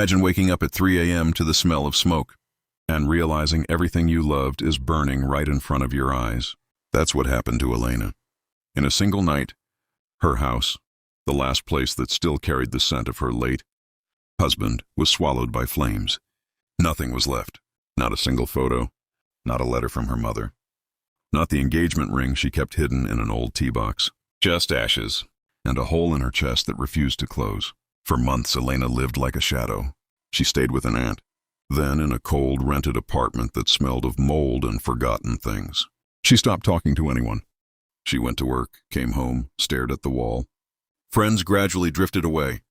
Imagine waking up at 3 a.m. to the smell of smoke and realizing everything you loved is burning right in front of your eyes. That's what happened to Elena. In a single night, her house, the last place that still carried the scent of her late husband, was swallowed by flames. Nothing was left. Not a single photo, not a letter from her mother, not the engagement ring she kept hidden in an old tea box. Just ashes and a hole in her chest that refused to close. For months, Elena lived like a shadow. She stayed with an aunt, then in a cold, rented apartment that smelled of mold and forgotten things. She stopped talking to anyone. She went to work, came home, stared at the wall. Friends gradually drifted away.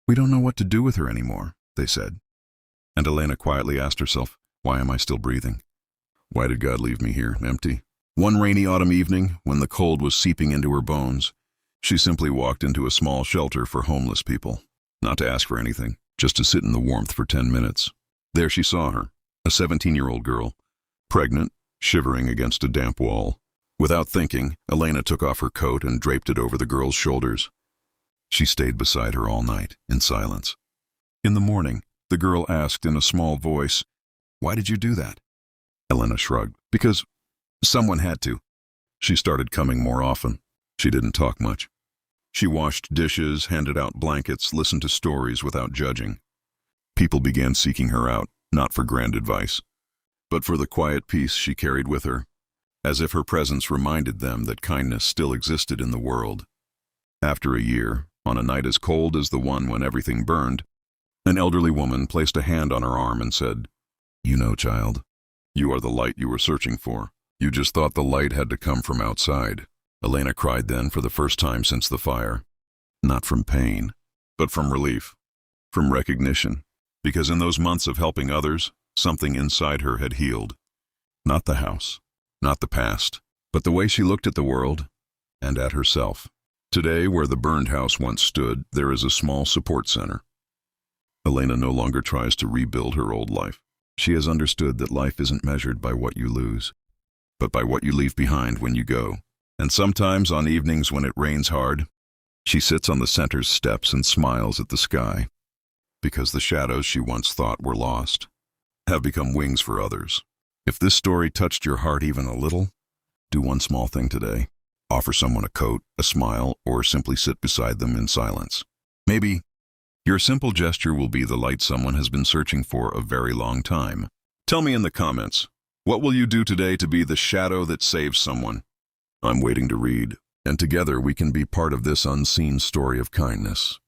"We don't know what to do with her anymore," they said. And Elena quietly asked herself, why am I still breathing? Why did God leave me here, empty? One rainy autumn evening, when the cold was seeping into her bones, she simply walked into a small shelter for homeless people. Not to ask for anything, just to sit in the warmth for 10 minutes. There she saw her, a 17-year-old girl, pregnant, shivering against a damp wall. Without thinking, Elena took off her coat and draped it over the girl's shoulders. She stayed beside her all night, in silence. In the morning, the girl asked in a small voice, "Why did you do that?" Elena shrugged. "Because someone had to." She started coming more often. She didn't talk much. She washed dishes, handed out blankets, listened to stories without judging. People began seeking her out, not for grand advice, but for the quiet peace she carried with her, as if her presence reminded them that kindness still existed in the world. After a year, on a night as cold as the one when everything burned, an elderly woman placed a hand on her arm and said, "You know, child, you are the light you were searching for. You just thought the light had to come from outside." Elena cried then for the first time since the fire. Not from pain, but from relief, from recognition, because in those months of helping others, something inside her had healed. Not the house, not the past, but the way she looked at the world and at herself. Today, where the burned house once stood, there is a small support center. Elena no longer tries to rebuild her old life. She has understood that life isn't measured by what you lose, but by what you leave behind when you go. And sometimes, on evenings when it rains hard, she sits on the center's steps and smiles at the sky, because the shadows she once thought were lost have become wings for others. If this story touched your heart even a little, do one small thing today. Offer someone a coat, a smile, or simply sit beside them in silence. Maybe your simple gesture will be the light someone has been searching for a very long time. Tell me in the comments, what will you do today to be the shadow that saves someone? I'm waiting to read, and together we can be part of this unseen story of kindness.